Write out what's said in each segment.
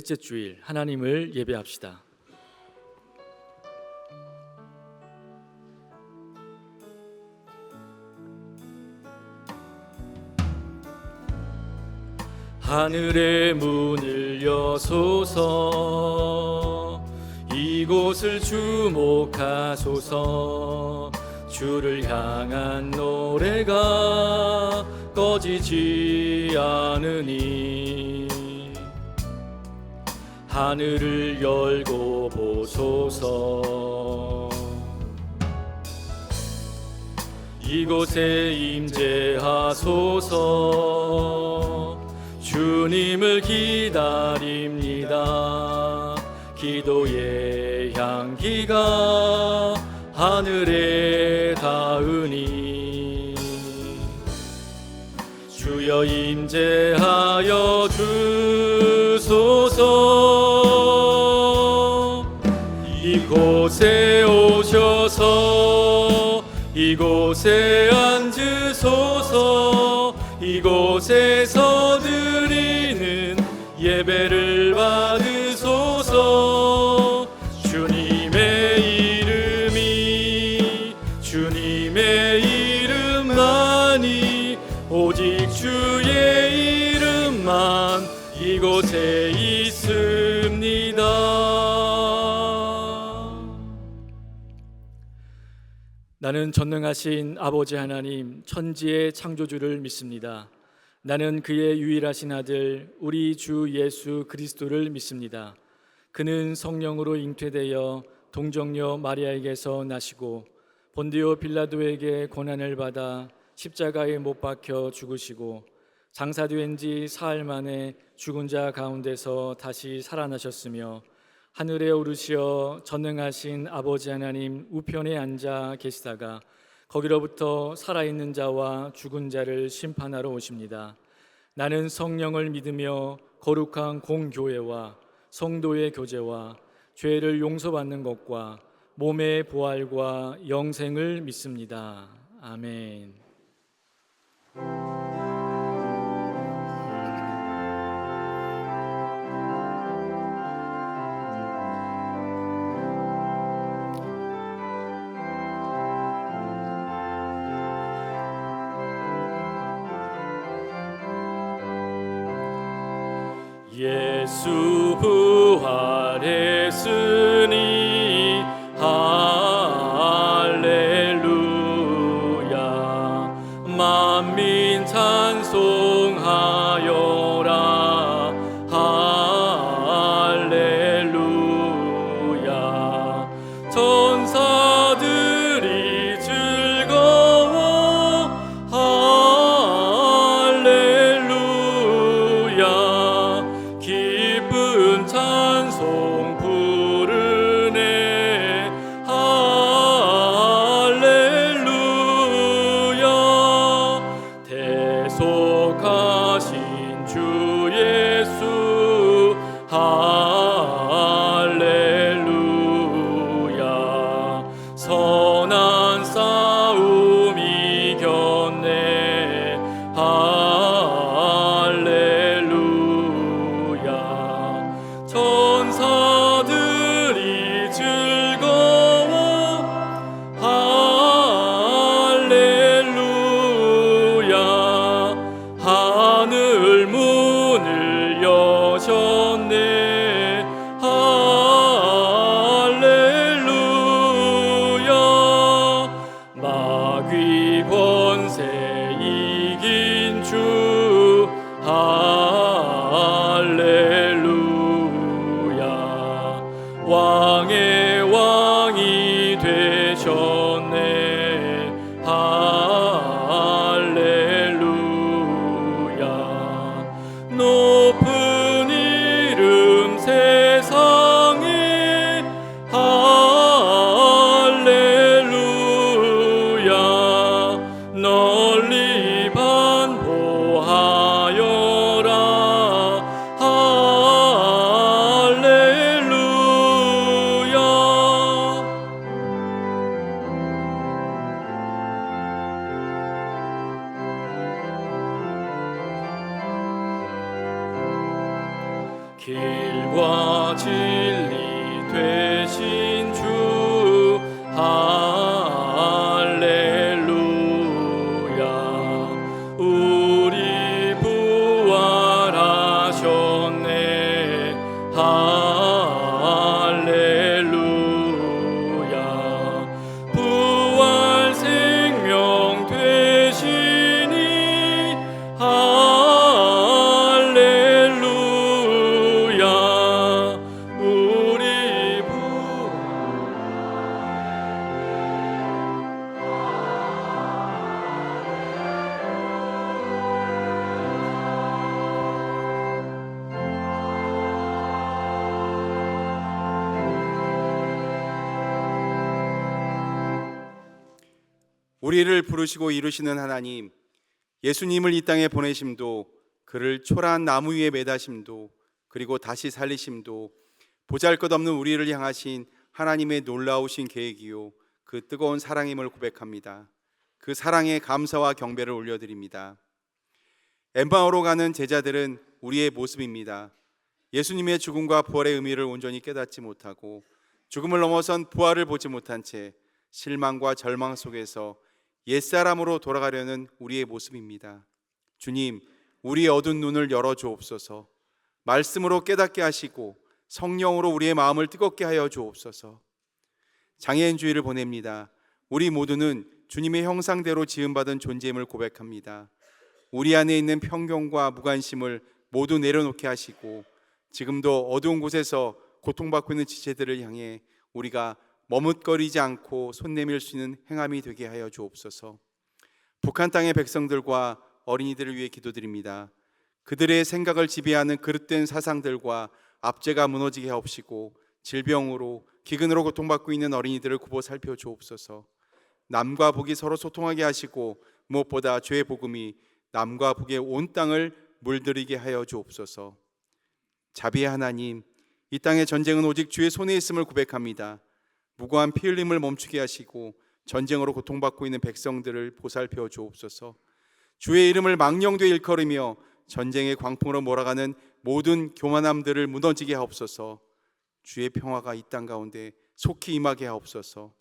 첫째 주일 하나님을 예배합시다. 하늘의 문을 여소서, 이곳을 주목하소서. 주를 향한 노래가 꺼지지 않으니 하늘을 열고 보소서. 이곳에 임재하소서. 주님을 기다립니다. 기도의 향기가 하늘에 닿으니 주여 임재하여 주소서. 이곳에 오셔서 이곳에 앉으소서. 이곳에서 드리는 예배를 받으소서. 주님의 이름만이, 오직 주의 이름만 이곳에 있습니다. 나는 전능하신 아버지 하나님, 천지의 창조주를 믿습니다. 나는 그의 유일하신 아들 우리 주 예수 그리스도를 믿습니다. 그는 성령으로 잉태되어 동정녀 마리아에게서 나시고 본디오 빌라도에게 고난을 받아 십자가에 못 박혀 죽으시고 장사된 지 사흘 만에 죽은 자 가운데서 다시 살아나셨으며 하늘에 오르시어 전능하신 아버지 하나님 우편에 앉아 계시다가 거기로부터 살아있는 자와 죽은 자를 심판하러 오십니다. 나는 성령을 믿으며 거룩한 공교회와 성도의 교제와 죄를 용서받는 것과 몸의 부활과 영생을 믿습니다. 아멘. 예수 부활했으니 할렐루야. 만민 찬송하여라. 할렐루야. 천사들이 즐거워 할렐루야. 기쁜 찬송 부르네. 할렐루야. 대속하신 주 예수 할렐루야. 선한 싸움 이겼네. 할렐루야. 천사들이 즐거워 할렐루야. 하늘 문을 여셨네. 할렐루야. 마귀 권세 이긴 주 할렐루야. 빛과 진리 되신 주 할렐루야. 우리 부활하셨네 할렐루야. 부활 생명 되시니 할렐루야. 우리 우리를 부르시고 이루시는 하나님, 예수님을 이 땅에 보내심도, 그를 초라한 나무 위에 매다심도, 그리고 다시 살리심도 보잘것없는 우리를 향하신 하나님의 놀라우신 계획이요 그 뜨거운 사랑임을 고백합니다. 그 사랑에 감사와 경배를 올려드립니다. 엠마오로 가는 제자들은 우리의 모습입니다. 예수님의 죽음과 부활의 의미를 온전히 깨닫지 못하고 죽음을 넘어선 부활을 보지 못한 채 실망과 절망 속에서 옛사람으로 돌아가려는 우리의 모습입니다. 주님, 우리의 어두운 눈을 열어 주옵소서. 말씀으로 깨닫게 하시고 성령으로 우리의 마음을 뜨겁게 하여 주옵소서. 장애인 주일을 보냅니다. 우리 모두는 주님의 형상대로 지음받은 존재임을 고백합니다. 우리 안에 있는 편견과 무관심을 모두 내려놓게 하시고 지금도 어두운 곳에서 고통받고 있는 지체들을 향해 우리가 머뭇거리지 않고 손 내밀 수 있는 행함이 되게 하여 주옵소서. 북한 땅의 백성들과 어린이들을 위해 기도드립니다. 그들의 생각을 지배하는 그릇된 사상들과 압제가 무너지게 하옵시고 질병으로 기근으로 고통받고 있는 어린이들을 굽어 살펴 주옵소서. 남과 북이 서로 소통하게 하시고 무엇보다 죄의 복음이 남과 북의 온 땅을 물들이게 하여 주옵소서. 자비의 하나님, 이 땅의 전쟁은 오직 주의 손에 있음을 고백합니다. 무고한 피 흘림을 멈추게 하시고 전쟁으로 고통받고 있는 백성들을 보살펴 주옵소서. 주의 이름을 망령되이 일컬으며 전쟁의 광풍으로 몰아가는 모든 교만함들을 무너지게 하옵소서. 주의 평화가 이 땅 가운데 속히 임하게 하옵소서.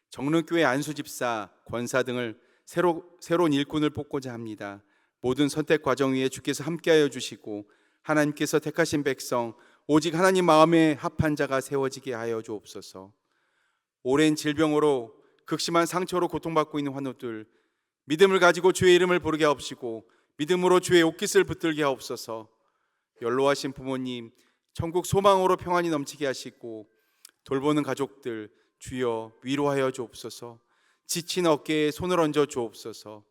정릉교회 안수집사, 권사 등을 새로운 일꾼을 뽑고자 합니다. 모든 선택 과정 위에 주께서 함께하여 주시고 하나님께서 택하신 백성 오직 하나님 마음에 합한 자가 세워지게 하여 주옵소서. 오랜 질병으로 극심한 상처로 고통받고 있는 환우들 믿음을 가지고 주의 이름을 부르게 하옵시고 믿음으로 주의 옷깃을 붙들게 하옵소서. 연로하신 부모님 천국 소망으로 평안이 넘치게 하시고 돌보는 가족들 주여 위로하여 주옵소서. 지친 어깨에 손을 얹어 주옵소서.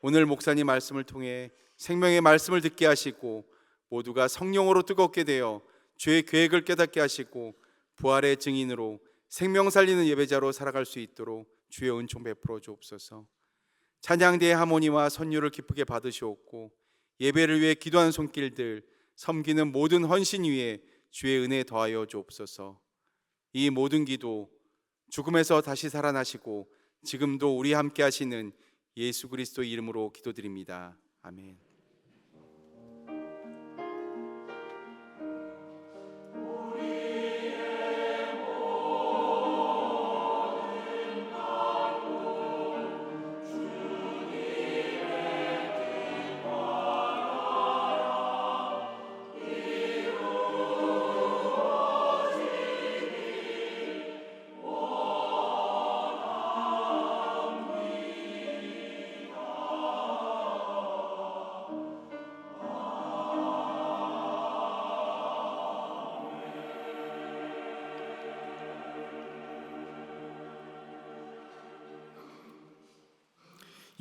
오늘 목사님 말씀을 통해 생명의 말씀을 듣게 하시고 모두가 성령으로 뜨겁게 되어 주의 계획을 깨닫게 하시고 부활의 증인으로 생명 살리는 예배자로 살아갈 수 있도록 주의 은총 베풀어 주옵소서. 찬양대의 하모니와 선율을 기쁘게 받으시옵고 예배를 위해 기도하는 손길들 섬기는 모든 헌신 위에 주의 은혜 더하여 주옵소서. 이 모든 기도 죽음에서 다시 살아나시고 지금도 우리 함께 하시는 예수 그리스도 이름으로 기도드립니다. 아멘.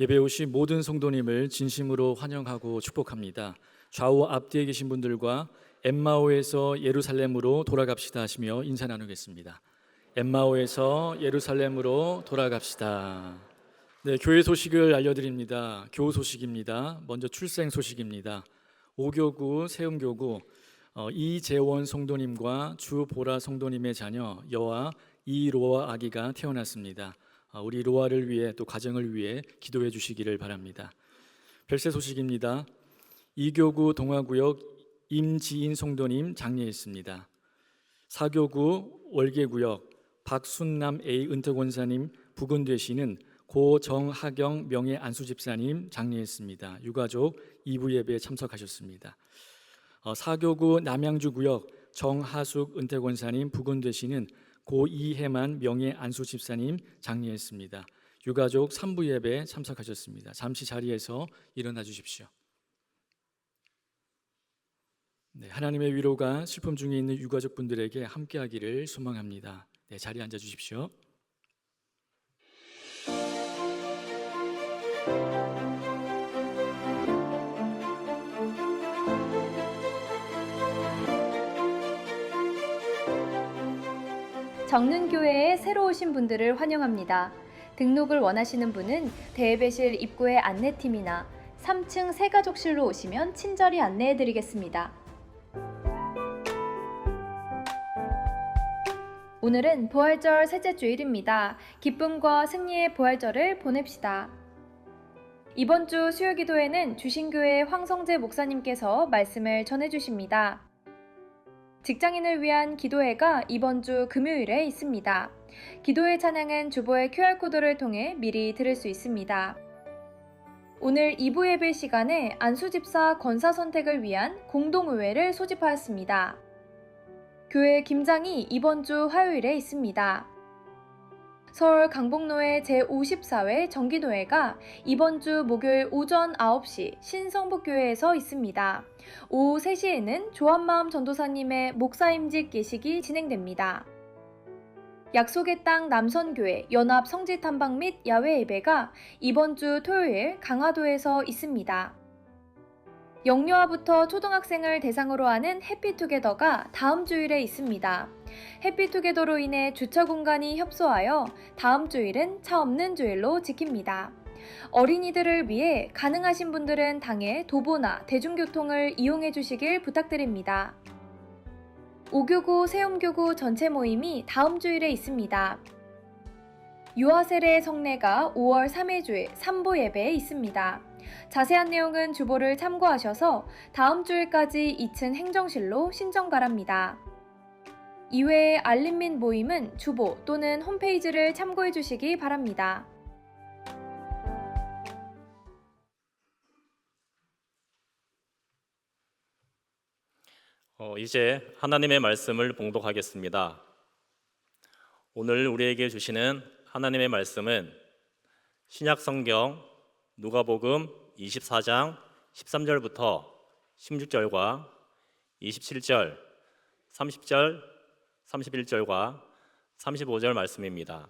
예배에 오신 모든 성도님을 진심으로 환영하고 축복합니다. 좌우 앞뒤에 계신 분들과 엠마오에서 예루살렘으로 돌아갑시다 하시며 인사 나누겠습니다. 엠마오에서 예루살렘으로 돌아갑시다. 네, 교회 소식을 알려드립니다. 교우 소식입니다. 먼저 출생 소식입니다. 오교구 세움교구 이재원 성도님과 주보라 성도님의 자녀 여아 이로아 아기가 태어났습니다. 우리 로아를 위해 또 가정을 위해 기도해 주시기를 바랍니다. 별세 소식입니다. 이교구 동화구역 임지인 성도님 장례했습니다. 사교구 월계구역 박순남 A 은퇴권사님 부근되시는 고 정하경 명예 안수집사님 장례했습니다. 유가족 2부 예배에 참석하셨습니다. 사교구 남양주구역 정하숙 은퇴권사님 부근되시는 고 이해만 명예 안수집사님 장례했습니다. 유가족 3부 예배에 참석하셨습니다. 잠시 자리에서 일어나 주십시오. 네, 하나님의 위로가 슬픔 중에 있는 유가족 분들에게 함께하기를 소망합니다. 네, 자리에 앉아 주십시오. 정능교회에 새로 오신 분들을 환영합니다. 등록을 원하시는 분은 대예배실 입구의 안내팀이나 3층 새가족실로 오시면 친절히 안내해드리겠습니다. 오늘은 부활절 셋째 주일입니다. 기쁨과 승리의 부활절을 보냅시다. 이번 주 수요기도에는 주신교회 황성재 목사님께서 말씀을 전해주십니다. 직장인을 위한 기도회가 이번 주 금요일에 있습니다. 기도회 찬양은 주보의 QR코드를 통해 미리 들을 수 있습니다. 오늘 2부 예배 시간에 안수집사 권사 선택을 위한 공동의회를 소집하였습니다. 교회 김장이 이번 주 화요일에 있습니다. 서울 강북로의 제54회 정기도회가 이번 주 목요일 오전 9시 신성북교회에서 있습니다. 오후 3시에는 조한마음 전도사님의 목사임직 예식이 진행됩니다. 약속의 땅 남선교회 연합 성지 탐방 및 야외 예배가 이번 주 토요일 강화도에서 있습니다. 영유아부터 초등학생을 대상으로 하는 해피투게더가 다음 주일에 있습니다. 해피투게더로 인해 주차 공간이 협소하여 다음 주일은 차 없는 주일로 지킵니다. 어린이들을 위해 가능하신 분들은 당일 도보나 대중교통을 이용해 주시길 부탁드립니다. 5교구 세움교구 전체 모임이 다음 주일에 있습니다. 유아세례 성례가 5월 3회 주일 3부 예배에 있습니다. 자세한 내용은 주보를 참고하셔서 다음 주일까지 2층 행정실로 신청 바랍니다. 이외에 알림 및 모임은 주보 또는 홈페이지를 참고해 주시기 바랍니다. 이제 하나님의 말씀을 봉독하겠습니다. 오늘 우리에게 주시는 하나님의 말씀은 신약 성경 누가복음 24장 13절부터 16절과 27절, 30절, 31절과 35절 말씀입니다.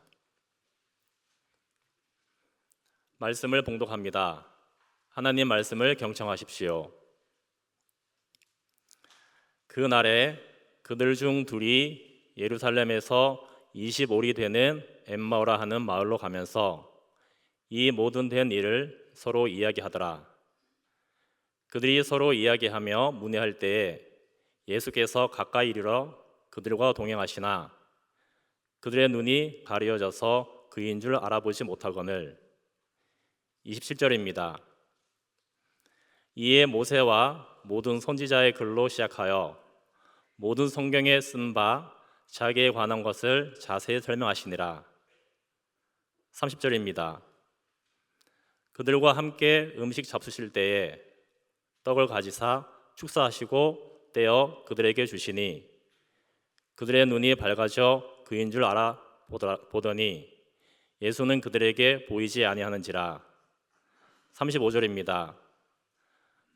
말씀을 봉독합니다. 하나님 말씀을 경청하십시오. 그날에 그들 중 둘이 예루살렘에서 25리 되는 엠마오라 하는 마을로 가면서 이 모든 된 일을 서로 이야기하더라. 그들이 서로 이야기하며 문의할 때에 예수께서 가까이 이르러 그들과 동행하시나 그들의 눈이 가려져서 그인 줄 알아보지 못하거늘. 27절입니다. 이에 모세와 모든 선지자의 글로 시작하여 모든 성경에 쓴 바 자기에 관한 것을 자세히 설명하시니라. 30절입니다. 그들과 함께 음식 잡수실 때에 떡을 가지사 축사하시고 떼어 그들에게 주시니 그들의 눈이 밝아져 그인 줄 알아보더니 예수는 그들에게 보이지 아니하는지라. 35절입니다.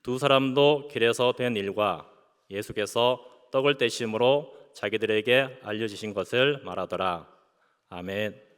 두 사람도 길에서 된 일과 예수께서 떡을 떼심으로 자기들에게 알려주신 것을 말하더라. 아멘.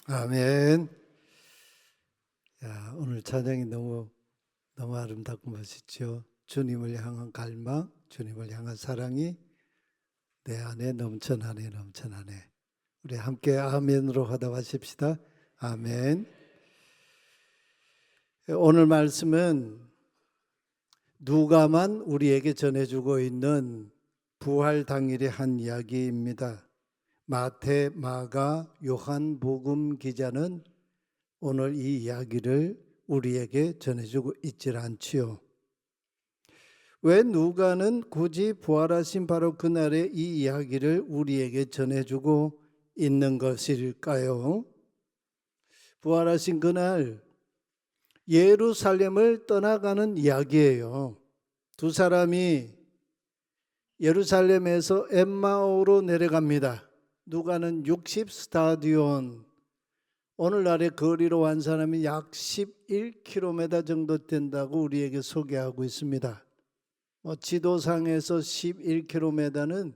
아멘. 오늘 찬양이 너무 아름답고 멋있죠. 주님을 향한 갈망, 주님을 향한 사랑이 내 안에 넘쳐나네. 우리 함께 아멘으로 화답하십시다. 아멘. 오늘 말씀은 누가만 우리에게 전해주고 있는 부활 당일의 한 이야기입니다. 마태, 마가, 요한 복음 기자는 오늘 이 이야기를 우리에게 전해주고 있질 않지요. 왜 누가는 굳이 부활하신 바로 그날의 이 이야기를 우리에게 전해주고 있는 것일까요? 부활하신 그날 예루살렘을 떠나가는 이야기예요. 두 사람이 예루살렘에서 엠마오로 내려갑니다. 누가는 60스타디온, 오늘날의 거리로 한 사람이 약 11km 정도 된다고 우리에게 소개하고 있습니다. 지도상에서 11km는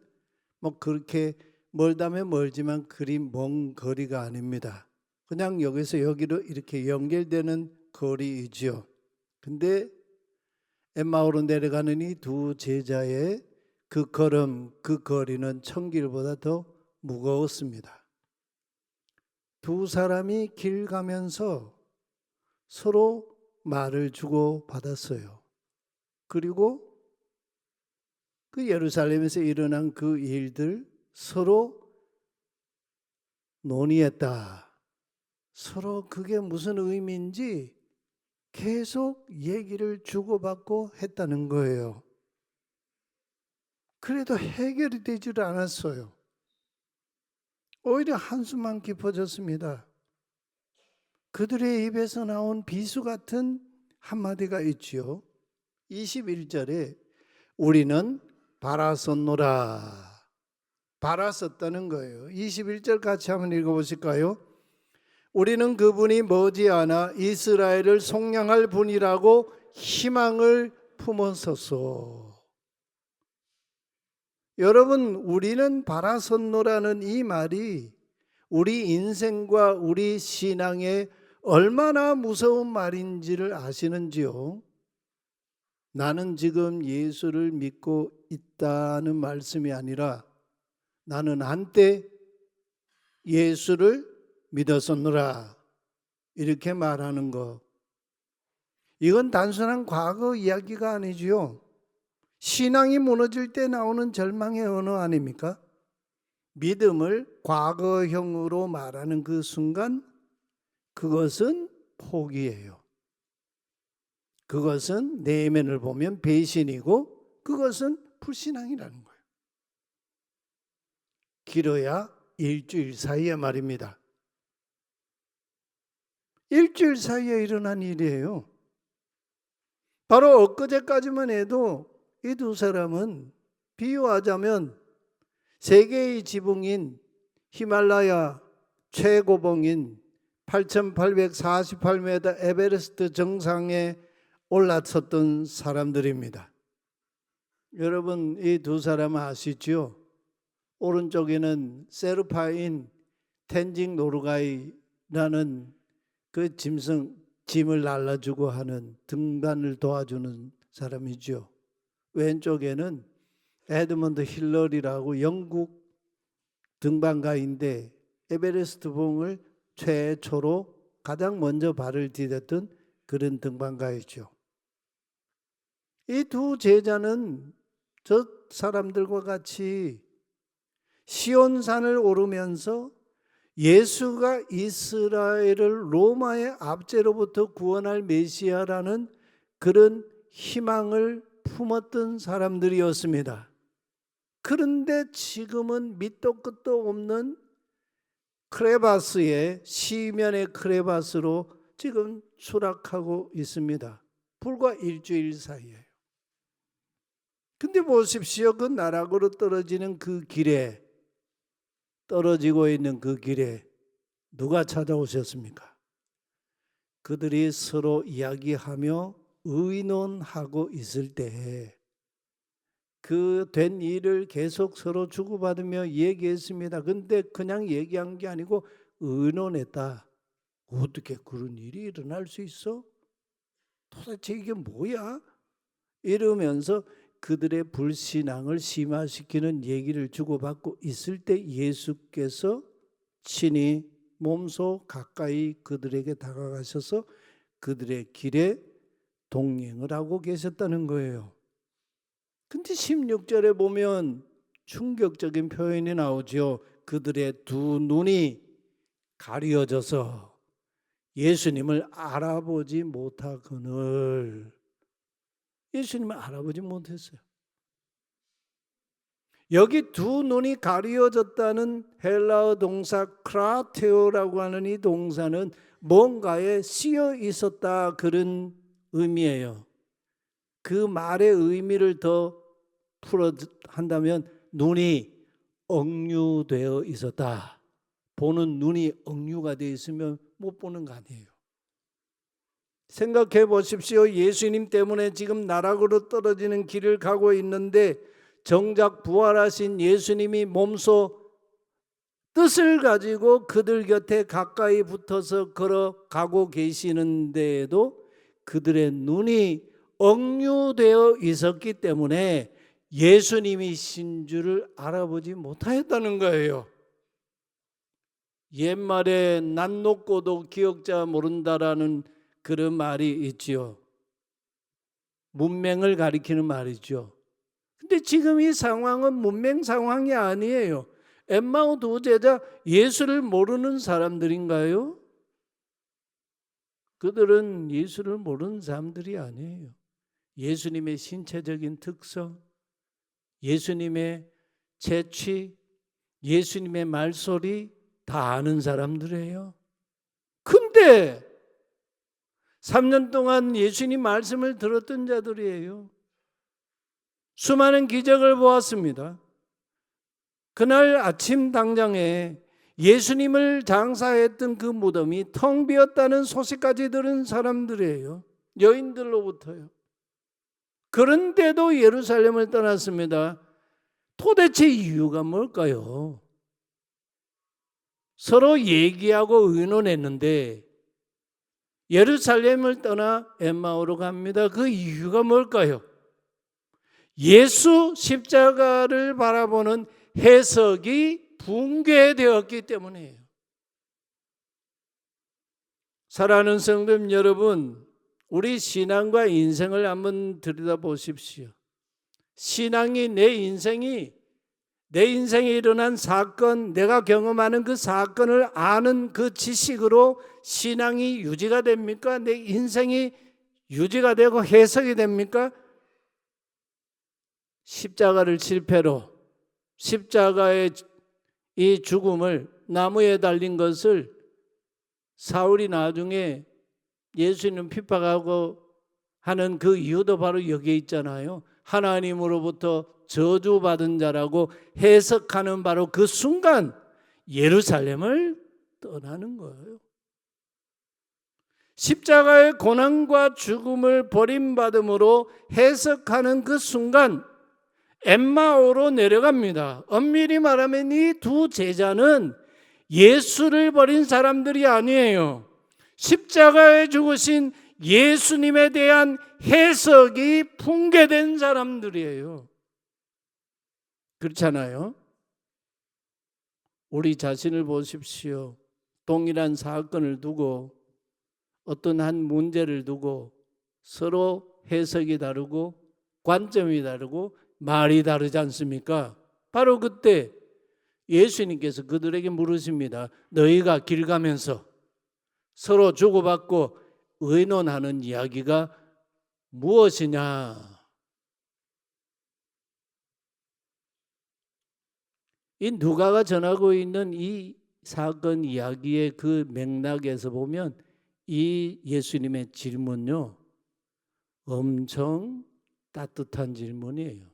그렇게 멀다면 멀지만 그리 먼 거리가 아닙니다. 그냥 여기서 여기로 이렇게 연결되는 거리이지요. 근데 엠마오로 내려가는 이 두 제자의 그 걸음, 그 거리는 천길보다 더 무거웠습니다. 두 사람이 길 가면서 서로 말을 주고 받았어요. 그리고 그 예루살렘에서 일어난 그 일들 서로 논의했다. 서로 그게 무슨 의미인지 계속 얘기를 주고받고 했다는 거예요. 그래도 해결이 되질 않았어요. 오히려 한숨만 깊어졌습니다. 그들의 입에서 나온 비수 같은 한마디가 있지요. 21절에 우리는 바라섰노라. 바라섰다는 거예요. 21절 같이 한번 읽어보실까요? 우리는 그분이 머지않아 이스라엘을 속량할 분이라고 희망을 품었었소. 여러분, 우리는 바라섰노라는 이 말이 우리 인생과 우리 신앙에 얼마나 무서운 말인지를 아시는지요? 나는 지금 예수를 믿고 있다는 말씀이 아니라 나는 한때 예수를 믿었었노라 이렇게 말하는 것. 이건 단순한 과거 이야기가 아니지요. 신앙이 무너질 때 나오는 절망의 언어 아닙니까? 믿음을 과거형으로 말하는 그 순간 그것은 포기예요. 그것은 내면을 보면 배신이고 그것은 불신앙이라는 거예요. 길어야 일주일 사이에 말입니다. 일주일 사이에 일어난 일이에요. 바로 엊그제까지만 해도 이 두 사람은 비유하자면 세계의 지붕인 히말라야 최고봉인 8,848m 에베레스트 정상에 올라섰던 사람들입니다. 여러분, 이 두 사람은 아시죠? 오른쪽에는 세르파인 텐징 노르가이라는 그 짐을 날라주고 하는 등반을 도와주는 사람이죠. 왼쪽에는 에드먼드 힐러리라고 영국 등반가인데 에베레스트 봉을 최초로 가장 먼저 발을 디뎠던 그런 등반가이죠. 이 두 제자는 저 사람들과 같이 시온산을 오르면서 예수가 이스라엘을 로마의 압제로부터 구원할 메시아라는 그런 희망을 품었던 사람들이었습니다. 그런데 지금은 밑도 끝도 없는 크레바스의 시면의 크레바스로 지금 추락하고 있습니다. 불과 일주일 사이에요. 근데 보십시오. 그 나락으로 떨어지는 그 길에, 떨어지고 있는 그 길에 누가 찾아오셨습니까? 그들이 서로 이야기하며 의논하고 있을 때 그 된 일을 계속 서로 주고받으며 얘기했습니다. 근데 그냥 얘기한 게 아니고 의논했다. 어떻게 그런 일이 일어날 수 있어? 도대체 이게 뭐야? 이러면서 그들의 불신앙을 심화시키는 얘기를 주고받고 있을 때 예수께서 친히 몸소 가까이 그들에게 다가가셔서 그들의 길에 동행을 하고 계셨다는 거예요. 근데 16절에 보면 충격적인 표현이 나오죠. 그들의 두 눈이 가려져서 예수님을 알아보지 못하거늘. 예수님을 알아보지 못했어요. 여기 두 눈이 가려졌다는 헬라어 동사 크라테오라고 하는 이 동사는 뭔가에 씌여 있었다 그런 의미예요. 그 말의 의미를 더 풀어 한다면 눈이 억류되어 있었다. 보는 눈이 억류가 되어 있으면 못 보는 거 아니에요. 생각해 보십시오. 예수님 때문에 지금 나락으로 떨어지는 길을 가고 있는데 정작 부활하신 예수님이 몸소 뜻을 가지고 그들 곁에 가까이 붙어서 걸어가고 계시는데도 그들의 눈이 억류되어 있었기 때문에 예수님이신 줄을 알아보지 못하였다는 거예요. 옛말에 난 높고도 기억자 모른다라는 그런 말이 있지요. 문맹을 가리키는 말이죠. 근데 지금 이 상황은 문맹 상황이 아니에요. 엠마오 두 제자 예수를 모르는 사람들인가요? 그들은 예수를 모르는 사람들이 아니에요. 예수님의 신체적인 특성, 예수님의 재치, 예수님의 말소리 다 아는 사람들이에요. 근데 그런데 3년 동안 예수님 말씀을 들었던 자들이에요. 수많은 기적을 보았습니다. 그날 아침 당장에 예수님을 장사했던 그 무덤이 텅 비었다는 소식까지 들은 사람들이에요. 여인들로부터요. 그런데도 예루살렘을 떠났습니다. 도대체 이유가 뭘까요? 서로 얘기하고 의논했는데 예루살렘을 떠나 엠마오로 갑니다. 그 이유가 뭘까요? 예수 십자가를 바라보는 해석이 붕괴되었기 때문이에요. 사랑하는 성도 여러분, 우리 신앙과 인생을 한번 들여다보십시오. 신앙이 내 인생에 일어난 사건, 내가 경험하는 그 사건을 아는 그 지식으로 신앙이 유지가 됩니까? 내 인생이 유지가 되고 해석이 됩니까? 십자가를 실패로, 십자가의 이 죽음을, 나무에 달린 것을 사울이 나중에 예수님 핍박하고 하는 그 이유도 바로 여기에 있잖아요. 하나님으로부터 저주받은 자라고 해석하는 바로 그 순간 예루살렘을 떠나는 거예요. 십자가의 고난과 죽음을 버림받음으로 해석하는 그 순간 엠마오로 내려갑니다. 엄밀히 말하면 이 두 제자는 예수를 버린 사람들이 아니에요. 십자가에 죽으신 예수님에 대한 해석이 붕괴된 사람들이에요. 그렇잖아요? 우리 자신을 보십시오. 동일한 사건을 두고 어떤 한 문제를 두고 서로 해석이 다르고 관점이 다르고 말이 다르지 않습니까? 바로 그때 예수님께서 그들에게 물으십니다. 너희가 길 가면서 서로 주고받고 의논하는 이야기가 무엇이냐? 이 누가가 전하고 있는 이 사건 이야기의 그 맥락에서 보면 이 예수님의 질문요, 엄청 따뜻한 질문이에요.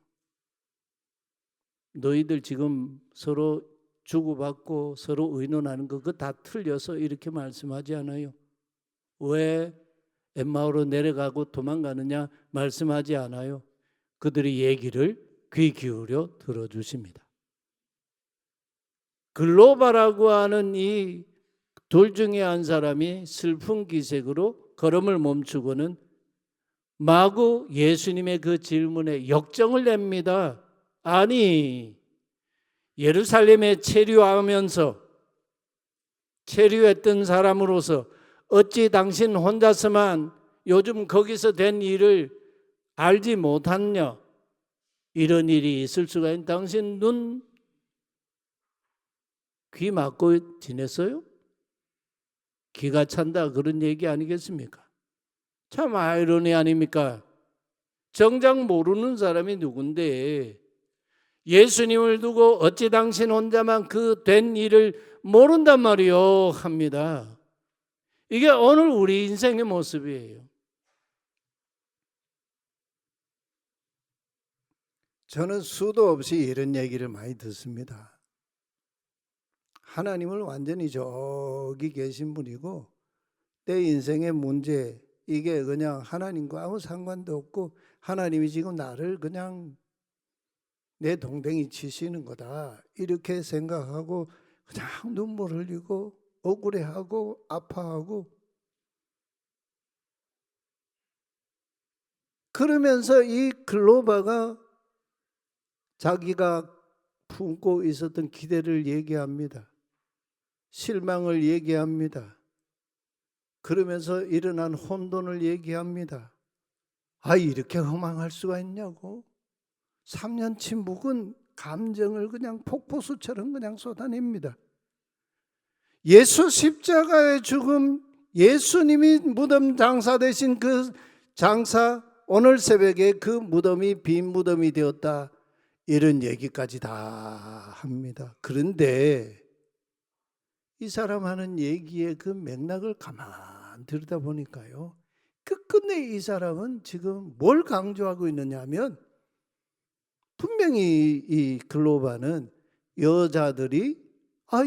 너희들 지금 서로 주고받고 서로 의논하는 거 그거 다 틀려서 이렇게 말씀하지 않아요. 왜 엠마오로 내려가고 도망가느냐 말씀하지 않아요. 그들의 얘기를 귀 기울여 들어주십니다. 글로바라고 하는 이 둘 중에 한 사람이 슬픈 기색으로 걸음을 멈추고는 마구 예수님의 그 질문에 역정을 냅니다. 아니, 예루살렘에 체류했던 사람으로서 어찌 당신 혼자서만 요즘 거기서 된 일을 알지 못하냐? 이런 일이 있을 수가 있는 당신 귀 막고 지냈어요? 기가 찬다 그런 얘기 아니겠습니까? 참 아이러니 아닙니까? 정작 모르는 사람이 누군데 예수님을 두고 어찌 당신 혼자만 그 된 일을 모른단 말이요 합니다. 이게 오늘 우리 인생의 모습이에요. 저는 수도 없이 이런 얘기를 많이 듣습니다. 하나님을 완전히 저기 계신 분이고 내 인생의 문제 이게 그냥 하나님과 아무 상관도 없고 하나님이 지금 나를 그냥 내 동댕이 치시는 거다 이렇게 생각하고 그냥 눈물 흘리고 억울해하고 아파하고 그러면서 이 글로바가 자기가 품고 있었던 기대를 얘기합니다. 실망을 얘기합니다. 그러면서 일어난 혼돈을 얘기합니다. 아, 이렇게 허망할 수가 있냐고. 3년 침묵은 감정을 그냥 폭포수처럼 그냥 쏟아냅니다. 예수 십자가의 죽음, 예수님이 무덤 장사 되신 그 장사, 오늘 새벽에 그 무덤이 빈 무덤이 되었다. 이런 얘기까지 다 합니다. 그런데 이 사람 하는 얘기의 그 맥락을 가만 들여다보니까요, 끝끝내 이 사람은 지금 뭘 강조하고 있느냐 하면, 분명히 이 글로바는 여자들이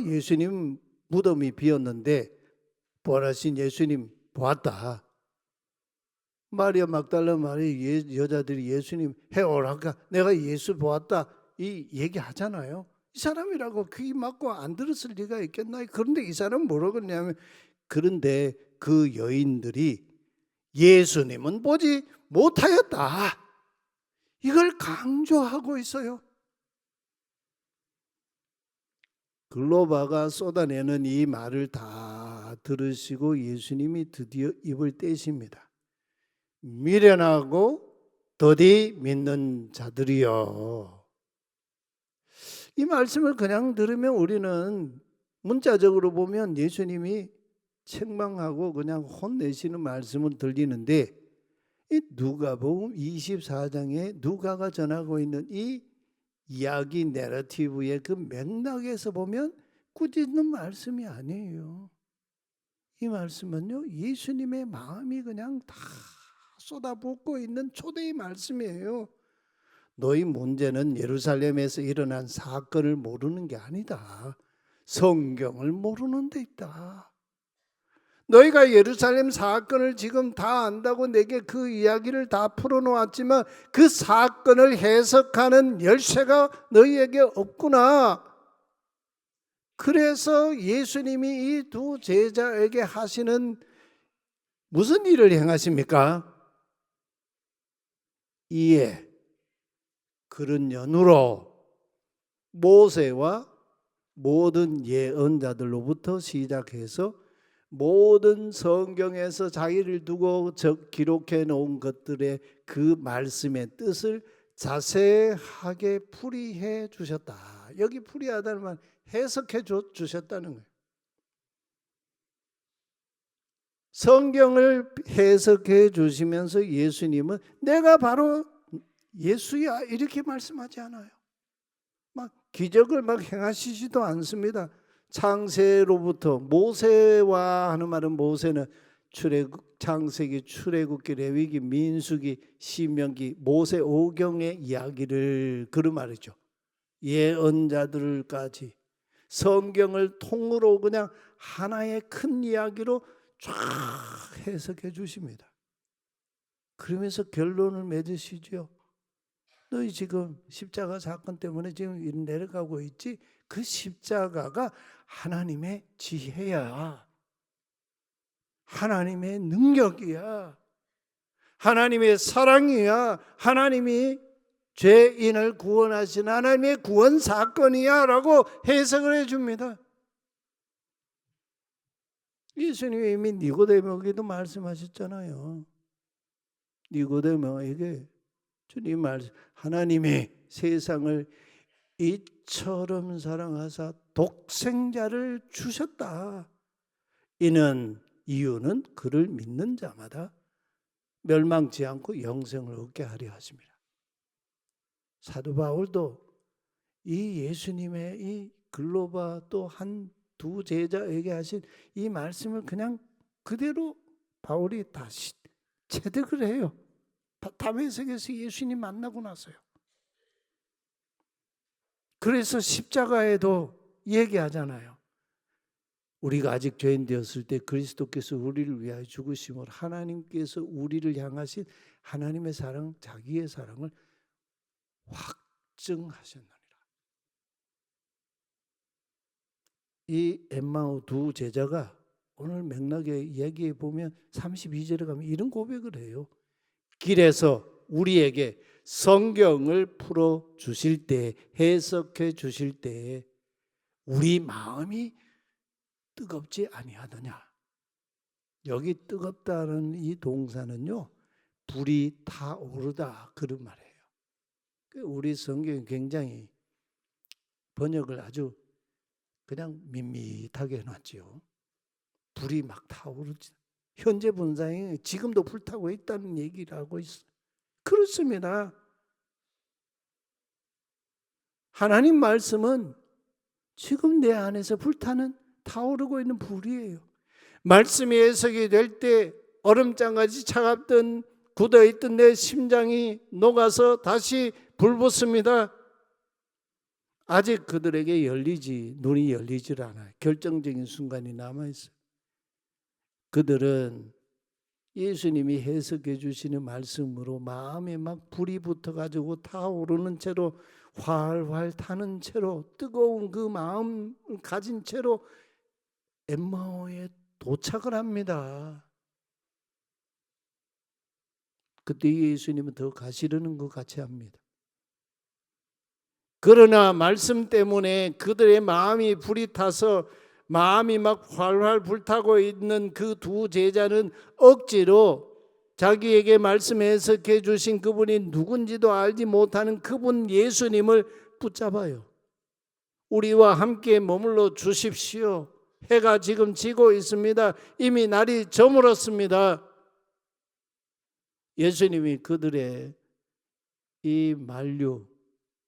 예수님 무덤이 비었는데 부활하신 예수님 보았다. 마리아 막달라 말이 여자들이 예수님 해오라까 내가 예수 보았다 이 얘기하잖아요. 이 사람이라고 귀 막고 안 들었을 리가 있겠나? 그런데 이 사람은 뭐라고 그러냐면, 그런데 그 여인들이 예수님은 보지 못하였다, 이걸 강조하고 있어요. 글로바가 쏟아내는 이 말을 다 들으시고 예수님이 드디어 입을 떼십니다. 미련하고 더디 믿는 자들이여. 이 말씀을 그냥 들으면 우리는 문자적으로 보면 예수님이 책망하고 그냥 혼내시는 말씀은 들리는데, 이 누가복음 24장에 누가가 전하고 있는 이 이야기 내러티브의 그 맥락에서 보면 꾸짖는 말씀이 아니에요. 이 말씀은요, 예수님의 마음이 그냥 다 쏟아붓고 있는 초대의 말씀이에요. 너희 문제는 예루살렘에서 일어난 사건을 모르는 게 아니다. 성경을 모르는 데 있다. 너희가 예루살렘 사건을 지금 다 안다고 내게 그 이야기를 다 풀어놓았지만 그 사건을 해석하는 열쇠가 너희에게 없구나. 그래서 예수님이 이 두 제자에게 하시는 무슨 일을 행하십니까? 이에 그런 연후로 모세와 모든 예언자들로부터 시작해서 모든 성경에서 자기를 두고 기록해 놓은 것들의 그 말씀의 뜻을 자세하게 풀이해 주셨다. 여기 풀이하다는 말 해석해 주셨다는 거예요. 성경을 해석해 주시면서 예수님은 내가 바로 예수야 이렇게 말씀하지 않아요. 막 기적을 막 행하시지도 않습니다. 창세로부터 모세와 하는 말은 모세는 창세기, 출애굽기, 레위기, 민수기, 신명기, 모세 5경의 이야기를 그런 말이죠. 예언자들까지 성경을 통으로 그냥 하나의 큰 이야기로 쫙 해석해 주십니다. 그러면서 결론을 맺으시죠. 너희 지금 십자가 사건 때문에 지금 내려가고 있지? 그 십자가가 하나님의 지혜야. 하나님의 능력이야. 하나님의 사랑이야. 하나님이 죄인을 구원하신 하나님의 구원 사건이야 라고 해석을 해줍니다. 예수님이 이미 니고데모에게도 말씀하셨잖아요. 니고데모에게 주님 말씀, 하나님이 세상을 이처럼 사랑하사 독생자를 주셨다. 이유는 그를 믿는 자마다 멸망치 않고 영생을 얻게 하려 하십니다. 사도 바울도 이 예수님의 이 글로바 또 한 두 제자에게 하신 이 말씀을 그냥 그대로 바울이 다시 체득을 해요. 다메섹에서 예수님 만나고 나서요. 그래서 십자가에도 얘기하잖아요. 우리가 아직 죄인 되었을 때 그리스도께서 우리를 위하여 죽으심으로 하나님께서 우리를 향하신 하나님의 사랑, 자기의 사랑을 확증하셨느니라. 이 엠마오 두 제자가 오늘 맥락에 얘기해 보면 32절에 가면 이런 고백을 해요. 길에서 우리에게 성경을 풀어 주실 때, 해석해 주실 때 우리 마음이 뜨겁지 아니하더냐. 여기 뜨겁다는 이 동사는요, 불이 타오르다 그런 말이에요. 우리 성경이 굉장히 번역을 아주 그냥 밋밋하게 해놨지요. 불이 막 타오르지. 현재 분상에 지금도 불타고 있다는 얘기를 하고 있어요. 그렇습니다. 하나님 말씀은 지금 내 안에서 불타는 타오르고 있는 불이에요. 말씀이 해석이 될 때 얼음장같이 차갑던 굳어있던 내 심장이 녹아서 다시 불붙습니다. 아직 그들에게 눈이 열리질 않아요. 결정적인 순간이 남아있어요. 그들은 예수님이 해석해 주시는 말씀으로 마음에 막 불이 붙어가지고 타오르는 채로 활활 타는 채로 뜨거운 그 마음을 가진 채로 엠마오에 도착을 합니다. 그때 예수님은 더 가시려는 것 같이 합니다. 그러나 말씀 때문에 그들의 마음이 불이 타서 마음이 막 활활 불타고 있는 그 두 제자는 억지로 자기에게 말씀 해석해 주신 그분이 누군지도 알지 못하는 그분 예수님을 붙잡아요. 우리와 함께 머물러 주십시오. 해가 지금 지고 있습니다. 이미 날이 저물었습니다. 예수님이 그들의 이 만류,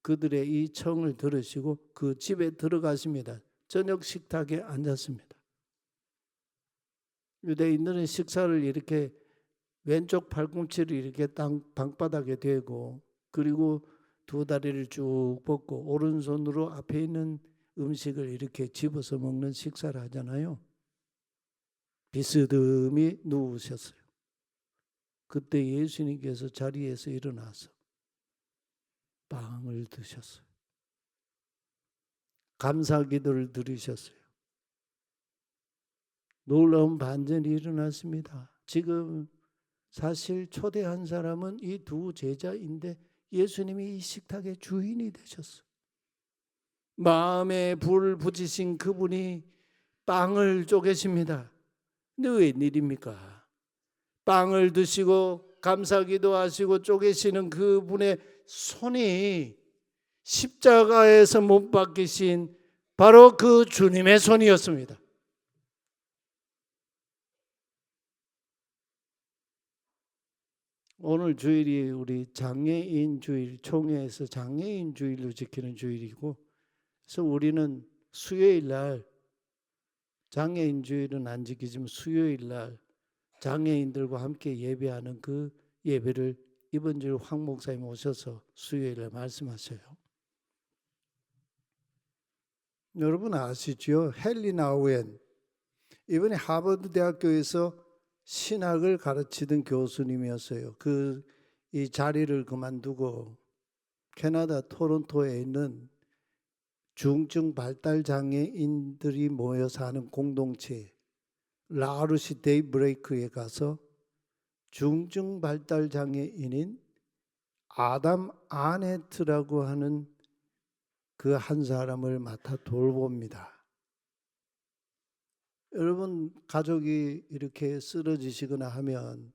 그들의 이 청을 들으시고 그 집에 들어가십니다. 저녁 식탁에 앉았습니다. 유대인들은 식사를 이렇게 왼쪽 팔꿈치를 이렇게 방바닥에 대고 그리고 두 다리를 쭉 뻗고 오른손으로 앞에 있는 음식을 이렇게 집어서 먹는 식사를 하잖아요. 비스듬히 누우셨어요. 그때 예수님께서 자리에서 일어나서 빵을 드셨어요. 감사 기도를 드리셨어요. 놀라운 반전이 일어났습니다. 지금 사실 초대한 사람은 이 두 제자인데 예수님이 이 식탁의 주인이 되셨어요. 마음에 불 붙이신 그분이 빵을 쪼개십니다. 근데 웬일입니까? 빵을 드시고 감사기도 하시고 쪼개시는 그분의 손이 십자가에서 못 박히신 바로 그 주님의 손이었습니다. 오늘 주일이 우리 장애인 주일, 총회에서 장애인 주일로 지키는 주일이고, 그래서 우리는 수요일 날, 장애인 주일은 안 지키지만 수요일 날 장애인들과 함께 예배하는 그 예배를 이번 주일 황 목사님 오셔서 수요일에 말씀하셔요. 여러분 아시죠? 헨리 나우엔, 이번에 하버드 대학교에서 신학을 가르치던 교수님이었어요. 이 자리를 그만두고 캐나다 토론토에 있는 중증 발달 장애인들이 모여 사는 공동체 라루시 데이브레이크에 가서 중증 발달 장애인인 아담 아네트라고 하는 그 한 사람을 맡아 돌봅니다. 여러분 가족이 이렇게 쓰러지시거나 하면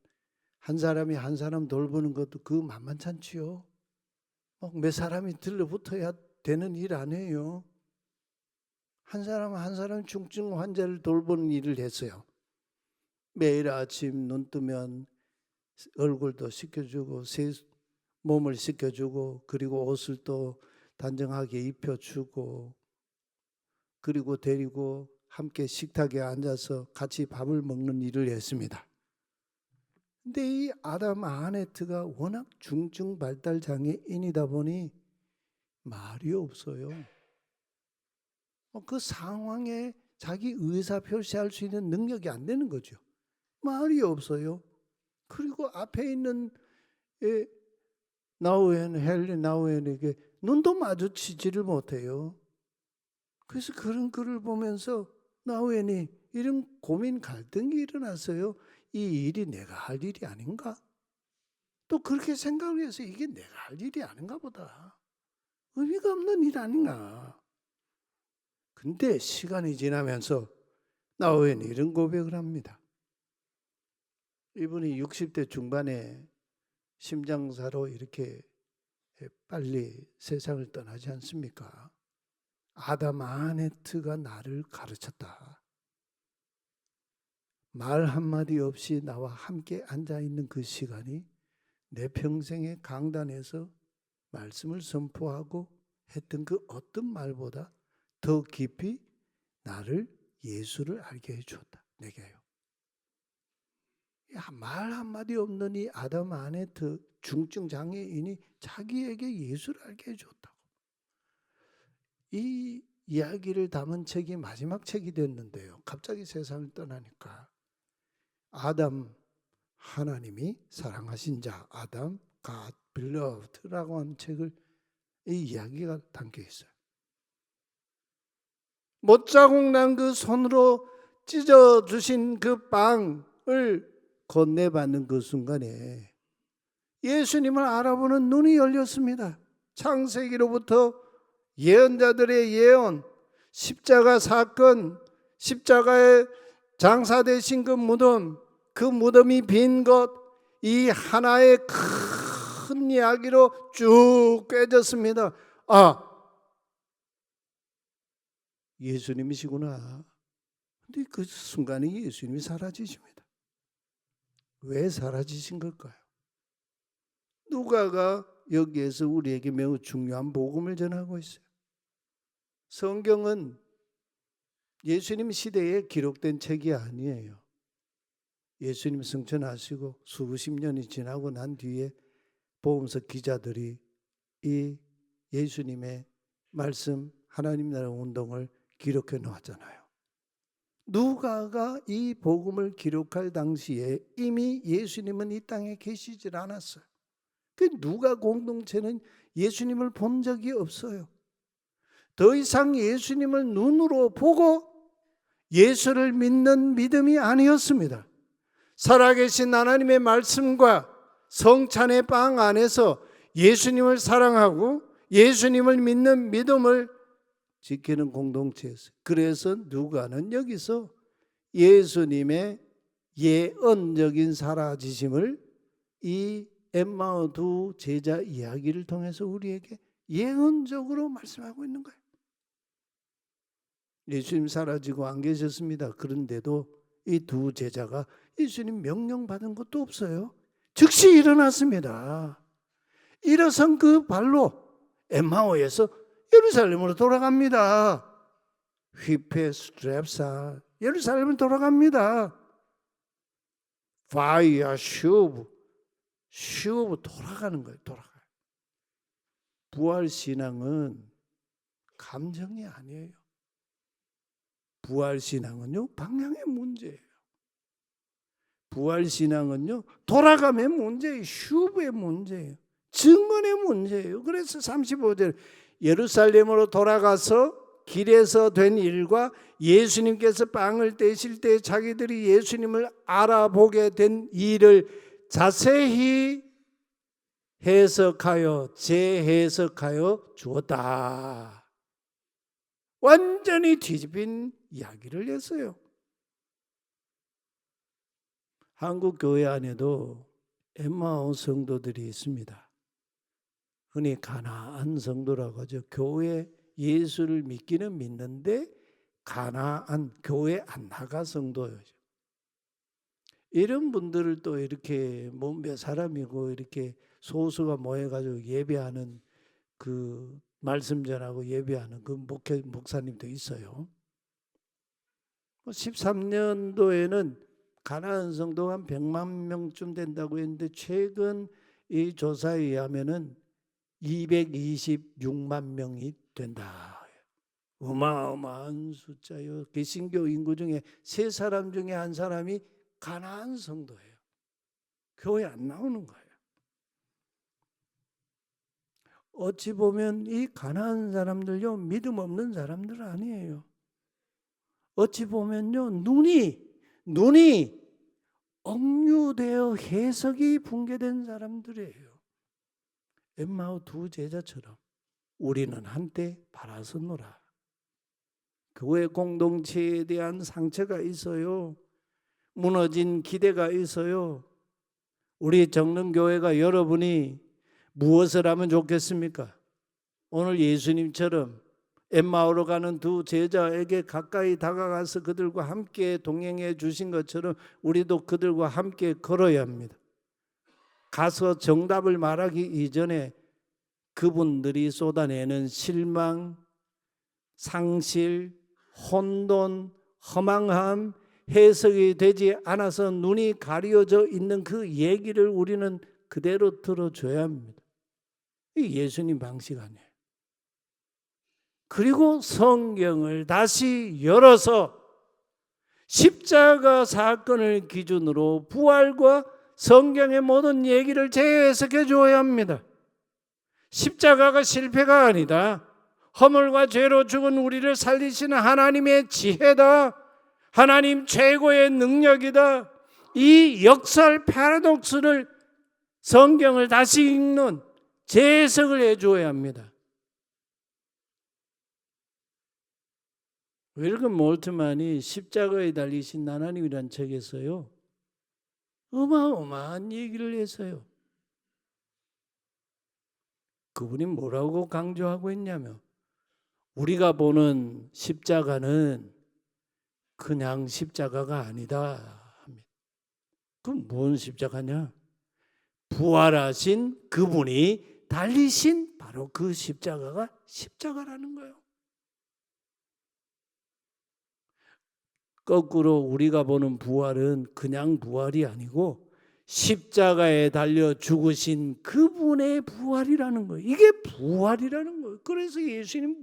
한 사람이 한 사람 돌보는 것도 그 만만찮지요. 몇 사람이 들러붙어야 되는 일 아니에요. 한 사람 한 사람 중증 환자를 돌보는 일을 했어요. 매일 아침 눈 뜨면 얼굴도 씻겨주고 몸을 씻겨주고 그리고 옷을 또 단정하게 입혀주고 그리고 데리고 함께 식탁에 앉아서 같이 밥을 먹는 일을 했습니다. 근데 이 아담 아네트가 워낙 중증 발달 장애인이다 보니 말이 없어요. 그 상황에 자기 의사 표시할 수 있는 능력이 안 되는 거죠. 말이 없어요. 그리고 앞에 있는 헨리 나우엔에게 눈도 마주치지를 못해요. 그래서 그런 글을 보면서 나우엔이 이런 고민 갈등이 일어났어요. 이 일이 내가 할 일이 아닌가? 또 그렇게 생각을 해서 이게 내가 할 일이 아닌가 보다. 의미가 없는 일 아닌가? 근데 시간이 지나면서 나우엔이 이런 고백을 합니다. 이분이 60대 중반에 심장사로 이렇게 빨리 세상을 떠나지 않습니까? 아담 아네트가 나를 가르쳤다. 말 한마디 없이 나와 함께 앉아있는 그 시간이 내 평생의 강단에서 말씀을 선포하고 했던 그 어떤 말보다 더 깊이 나를 예수를 알게 해주었다. 내게요. 말 한마디 없는 이 아담 안에 중증 장애인이 자기에게 예수를 알게 해줬다고. 이 이야기를 담은 책이 마지막 책이 됐는데요. 갑자기 세상을 떠나니까 아담, 하나님이 사랑하신 자, 아담, God Beloved라고 하는 책을 이 이야기가 담겨 있어요. 못자국 난 그 손으로 찢어 주신 그 빵을 건네받는 그 순간에 예수님을 알아보는 눈이 열렸습니다. 창세기로부터 예언자들의 예언, 십자가 사건, 십자가에 장사되신 그 무덤이 빈 것, 이 하나의 큰 이야기로 쭉 꿰졌습니다. 아, 예수님이시구나. 근데 그 순간에 예수님이 사라지십니다. 왜 사라지신 걸까요? 누가가 여기에서 우리에게 매우 중요한 복음을 전하고 있어요. 성경은 예수님 시대에 기록된 책이 아니에요. 예수님 승천하시고 수십 년이 지나고 난 뒤에 복음서 기자들이 이 예수님의 말씀, 하나님 나라 운동을 기록해 놓았잖아요. 누가가 이 복음을 기록할 당시에 이미 예수님은 이 땅에 계시질 않았어요. 그 누가 공동체는 예수님을 본 적이 없어요. 더 이상 예수님을 눈으로 보고 예수를 믿는 믿음이 아니었습니다. 살아계신 하나님의 말씀과 성찬의 빵 안에서 예수님을 사랑하고 예수님을 믿는 믿음을 지키는 공동체였어요. 그래서 누가는 여기서 예수님의 예언적인 사라지심을 이 엠마오 두 제자 이야기를 통해서 우리에게 예언적으로 말씀하고 있는 거예요. 예수님 사라지고 안 계셨습니다. 그런데도 이 두 제자가 예수님 명령받은 것도 없어요. 즉시 일어났습니다. 일어선 그 발로 엠마오에서 예루살렘으로 돌아갑니다. 휘페 스트랩사 예루살렘으로 돌아갑니다. 바이아 슈브 돌아가는 거예요. 돌아가요. 부활신앙은 감정이 아니에요. 부활신앙은요 방향의 문제예요. 부활신앙은요 돌아감의 문제예요. 슈브의 문제예요. 증언의 문제예요. 그래서 35절 예루살렘으로 돌아가서 길에서 된 일과 예수님께서 빵을 떼실 때 자기들이 예수님을 알아보게 된 일을 자세히 해석하여 재해석하여 주었다. 완전히 뒤집힌 이야기를 했어요. 한국 교회 안에도 엠마오 성도들이 있습니다. 흔히 가나안 성도라고 하죠. 교회 예수를 믿기는 믿는데 가나안 교회 안 나가 성도예요. 이런 분들을 또 이렇게 뭐 몇 사람이고 이렇게 소수가 모여가지고 예배하는 그 말씀 전하고 예배하는 그 목사님도 있어요. 13년도에는 가나안 성도가 한 100만 명쯤 된다고 했는데 최근 이 조사에 의하면은 226만 명이 된다. 어마어마한 숫자요. 개신교 인구 중에 3사람 중에 1사람이 가나안 성도예요. 교회 안 나오는 거예요. 어찌 보면 이 가나안 사람들요 믿음 없는 사람들 아니에요. 어찌 보면요 눈이 억류되어 해석이 붕괴된 사람들이에요. 엠마오 두 제자처럼 우리는 한때 바라서노라. 교회 공동체에 대한 상처가 있어요. 무너진 기대가 있어요. 우리 정릉교회가 여러분이 무엇을 하면 좋겠습니까? 오늘 예수님처럼 엠마오로 가는 두 제자에게 가까이 다가가서 그들과 함께 동행해 주신 것처럼 우리도 그들과 함께 걸어야 합니다. 가서 정답을 말하기 이전에 그분들이 쏟아내는 실망, 상실, 혼돈, 허망함, 해석이 되지 않아서 눈이 가려져 있는 그 얘기를 우리는 그대로 들어줘야 합니다. 이 예수님 방식 아니에요. 그리고 성경을 다시 열어서 십자가 사건을 기준으로 부활과 성경의 모든 얘기를 재해석해 줘야 합니다. 십자가가 실패가 아니다. 허물과 죄로 죽은 우리를 살리시는 하나님의 지혜다. 하나님 최고의 능력이다. 이 역설 패러독스를 성경을 다시 읽는 재해석을 해줘야 합니다. 윌금 몰트만이 십자가에 달리신 하나님이란 책에서요, 어마어마한 얘기를 했어요. 그분이 뭐라고 강조하고 있냐면, 우리가 보는 십자가는 그냥 십자가가 아니다 합니다. 그럼 뭔 십자가냐? 부활하신 그분이 달리신 바로 그 십자가가 십자가라는 거예요. 거꾸로 우리가 보는 부활은 그냥 부활이 아니고 십자가에 달려 죽으신 그분의 부활이라는 거예요. 이게 부활이라는 거예요. 그래서 예수님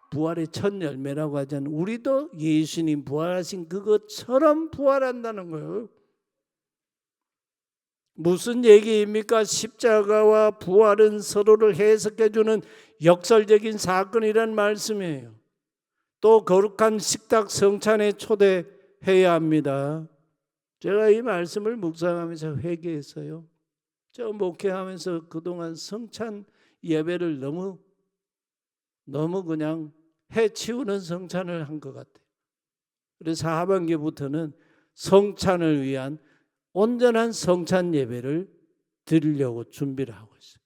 부활의 첫 열매라고 하잖아요. 우리도 예수님 부활하신 그것처럼 부활한다는 거예요. 무슨 얘기입니까? 십자가와 부활은 서로를 해석해주는 역설적인 사건이란 말씀이에요. 또 거룩한 식탁 성찬에 초대해야 합니다. 제가 이 말씀을 묵상하면서 회개했어요. 저 목회하면서 그동안 성찬 예배를 너무 그냥 해치우는 성찬을 한 것 같아요. 그래서 하반기부터는 성찬을 위한 온전한 성찬 예배를 드리려고 준비를 하고 있어요.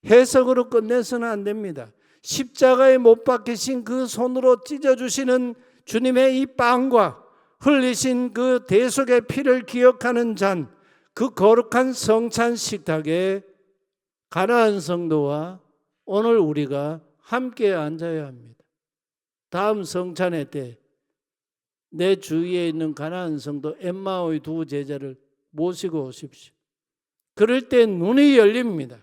해석으로 끝내서는 안 됩니다. 십자가에 못 박히신 그 손으로 찢어주시는 주님의 이 빵과 흘리신 그 대속의 피를 기억하는 잔, 그 거룩한 성찬 식탁에 가나안 성도와 오늘 우리가 함께 앉아야 합니다. 다음 성찬회 때 내 주위에 있는 가나안 성도 엠마오의 두 제자를 모시고 오십시오. 그럴 때 눈이 열립니다.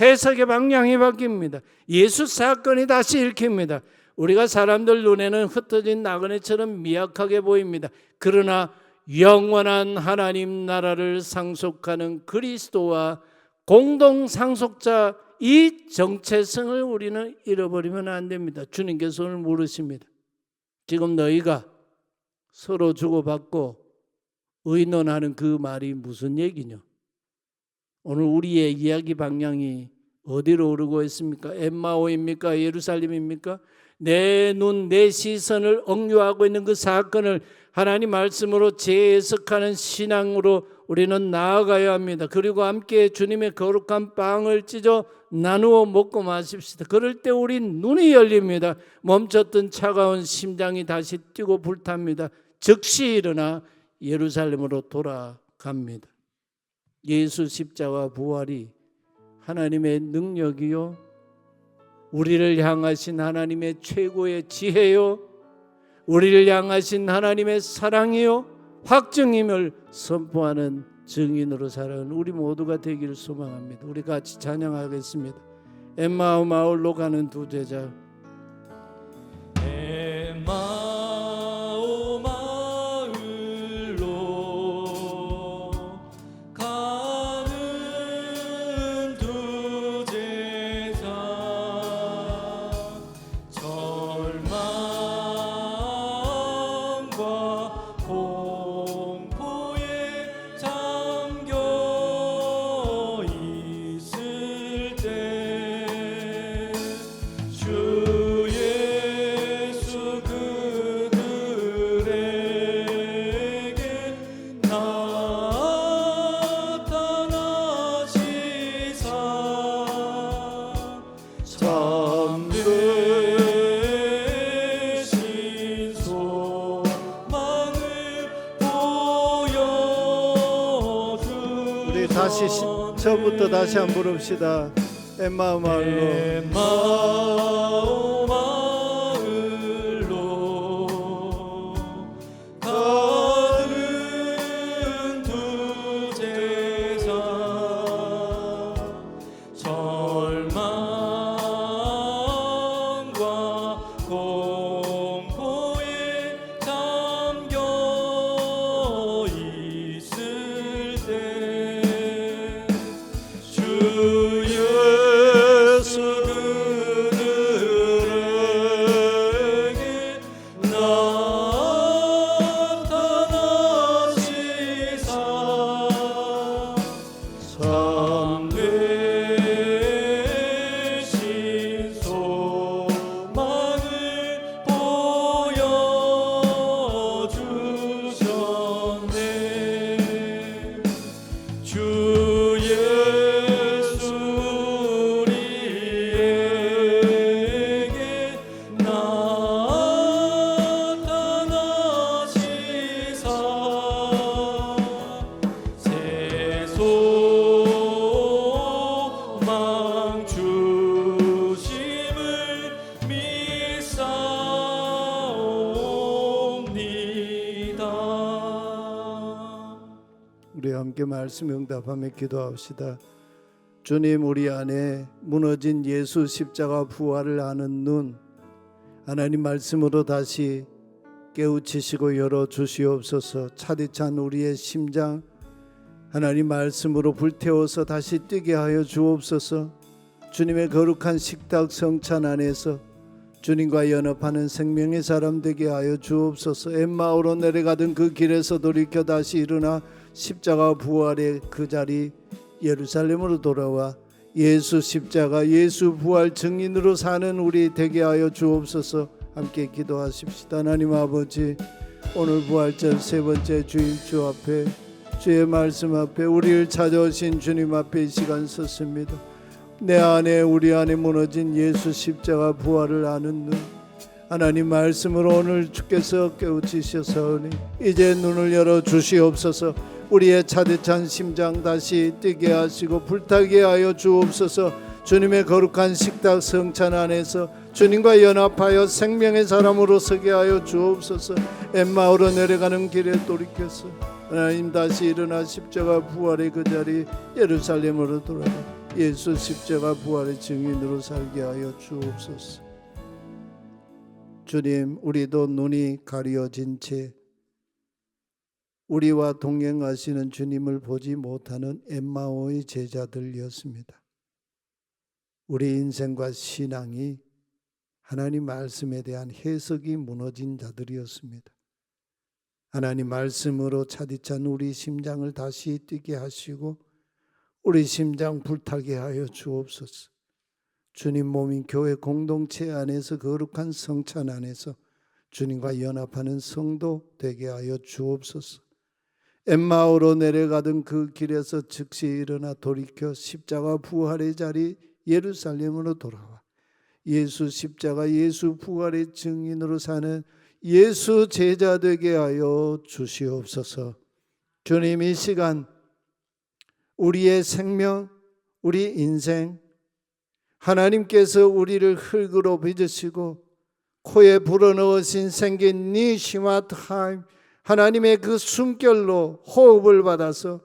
해석의 방향이 바뀝니다. 예수 사건이 다시 읽힙니다. 우리가 사람들 눈에는 흩어진 나그네처럼 미약하게 보입니다. 그러나 영원한 하나님 나라를 상속하는 그리스도와 공동 상속자 이 정체성을 우리는 잃어버리면 안 됩니다. 주님께서 오늘 물으십니다. 지금 너희가 서로 주고받고 의논하는 그 말이 무슨 얘기냐? 오늘 우리의 이야기 방향이 어디로 오르고 있습니까? 엠마오입니까? 예루살렘입니까? 내 눈, 내 시선을 억류하고 있는 그 사건을 하나님 말씀으로 재해석하는 신앙으로 우리는 나아가야 합니다. 그리고 함께 주님의 거룩한 빵을 찢어 나누어 먹고 마십시다. 그럴 때 우리 눈이 열립니다. 멈췄던 차가운 심장이 다시 뛰고 불탑니다. 즉시 일어나 예루살렘으로 돌아갑니다. 예수 십자가 부활이 하나님의 능력이요, 우리를 향하신 하나님의 최고의 지혜요, 우리를 향하신 하나님의 사랑이요 확증임을 선포하는 증인으로 살아가는 우리 모두가 되기를 소망합니다. 우리 같이 찬양하겠습니다. 엠마오 마을로 가는 두 제자. 엠마오 마을로 가는 두 제자, 절망과 공포에 잠겨 있을 때 주 예수 그들에게 나타나시사 참되신 소망을 보여주소서. 우리 다시 처음부터 다시 한번 부릅시다. 엠마오 마을로 엠마오 마을로 함께 말씀 응답하며 기도합시다. 주님, 우리 안에 무너진 예수 십자가 부활을 아는 눈, 하나님 말씀으로 다시 깨우치시고 열어주시옵소서. 차디찬 우리의 심장 하나님 말씀으로 불태워서 다시 뛰게 하여 주옵소서. 주님의 거룩한 식탁 성찬 안에서 주님과 연합하는 생명의 사람 되게 하여 주옵소서. 엠마오로 내려가던 그 길에서 돌이켜 다시 일어나 십자가 부활의 그 자리 예루살렘으로 돌아와 예수 십자가 예수 부활 증인으로 사는 우리 되게 하여 주옵소서. 함께 기도하십시다. 하나님 아버지, 오늘 부활절 세 번째 주일 주 앞에 주의 말씀 앞에 우리를 찾아오신 주님 앞에 이 시간 섰습니다. 내 안에 우리 안에 무너진 예수 십자가 부활을 아는 눈, 하나님 말씀으로 오늘 주께서 깨우치셔서니 이제 눈을 열어 주시옵소서. 우리의 차디찬 심장 다시 뛰게 하시고 불타게 하여 주옵소서. 주님의 거룩한 식탁 성찬 안에서 주님과 연합하여 생명의 사람으로 서게 하여 주옵소서. 엠마오로 내려가는 길에 돌이켜서 하나님 다시 일어나 십자가 부활의 그 자리 예루살렘으로 돌아가 예수 십자가 부활의 증인으로 살게 하여 주옵소서. 주님, 우리도 눈이 가려진 채 우리와 동행하시는 주님을 보지 못하는 엠마오의 제자들이었습니다. 우리 인생과 신앙이 하나님 말씀에 대한 해석이 무너진 자들이었습니다. 하나님 말씀으로 차디찬 우리 심장을 다시 뛰게 하시고 우리 심장 불타게 하여 주옵소서. 주님 몸인 교회 공동체 안에서 거룩한 성찬 안에서 주님과 연합하는 성도 되게 하여 주옵소서. 엠마오로 내려가던 그 길에서 즉시 일어나 돌이켜 십자가 부활의 자리 예루살렘으로 돌아와 예수 십자가 예수 부활의 증인으로 사는 예수 제자 되게 하여 주시옵소서. 주님, 이 시간 우리의 생명, 우리 인생 하나님께서 우리를 흙으로 빚으시고 코에 불어넣으신 생긴 니시마타임 하나님의 그 숨결로 호흡을 받아서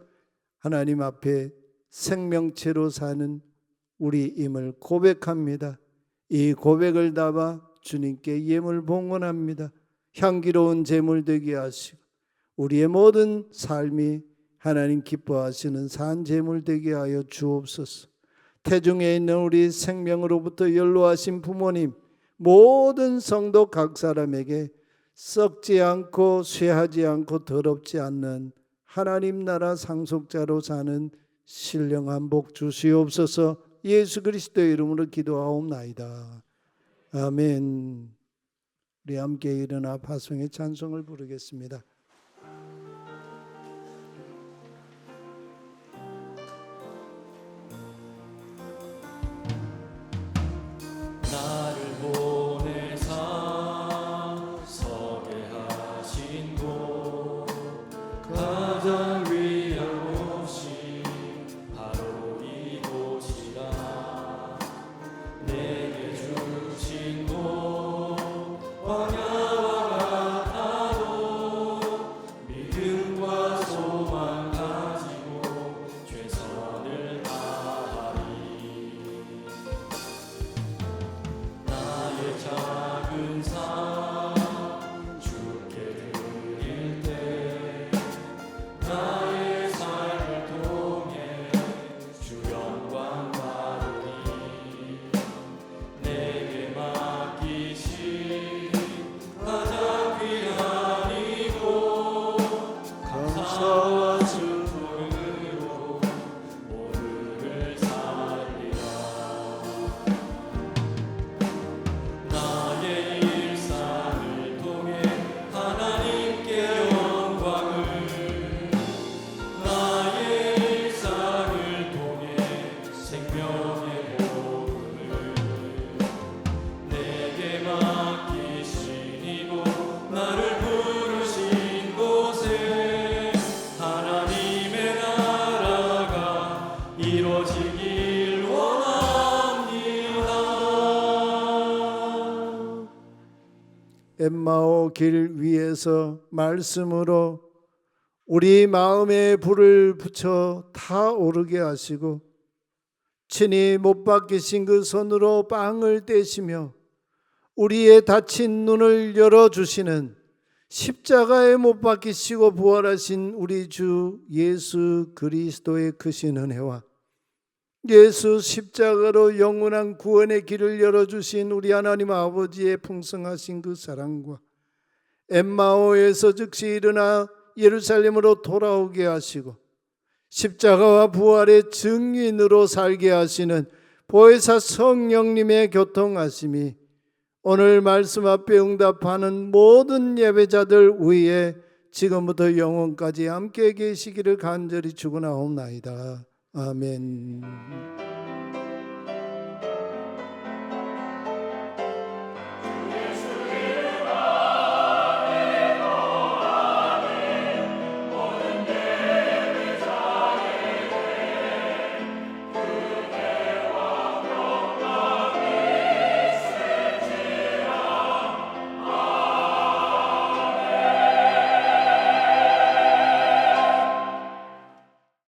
하나님 앞에 생명체로 사는 우리임을 고백합니다. 이 고백을 담아 주님께 예물 봉헌합니다. 향기로운 제물 되게 하시고 우리의 모든 삶이 하나님 기뻐하시는 산 제물 되게 하여 주옵소서. 태중에 있는 우리 생명으로부터 연로하신 부모님, 모든 성도 각 사람에게 썩지 않고 쇠하지 않고 더럽지 않는 하나님 나라 상속자로 사는 신령한 복 주시옵소서. 예수 그리스도의 이름으로 기도하옵나이다. 아멘. 우리 함께 일어나 파송의 찬송을 부르겠습니다. 나를 보내사 서게 하신 곳 가장 위한 곳이 바로 이곳이라 내게 주신 곳 광야와 같아도 믿음과 소망 가지고 최선을 다하리. 나의 작은 삶 주께 드릴 때 나의 삶을 통해 주 영광 받으리. 내게 맡기신 가장 귀한 이곳 감사와 순종으로 모두를 살리라. 나의 일상을 통해 하나님께 영광을 나의 일상을 통해 생명의 복음을 내게 맡기신 이곳 나를 부르신 곳에 하나님의 나라가 이루어지길 원합니다. 엠마오 길 위에서 말씀으로 우리 마음에 불을 붙여 타오르게 하시고 친히 못 박히신 그 손으로 빵을 떼시며 우리의 닫힌 눈을 열어주시는 십자가에 못 박히시고 부활하신 우리 주 예수 그리스도의 크신 은혜와 예수 십자가로 영원한 구원의 길을 열어주신 우리 하나님 아버지의 풍성하신 그 사랑과 엠마오에서 즉시 일어나 예루살렘으로 돌아오게 하시고 십자가와 부활의 증인으로 살게 하시는 보혜사 성령님의 교통하심이 오늘 말씀 앞에 응답하는 모든 예배자들 위에 지금부터 영원까지 함께 계시기를 간절히 축원하옵나이다. 아멘.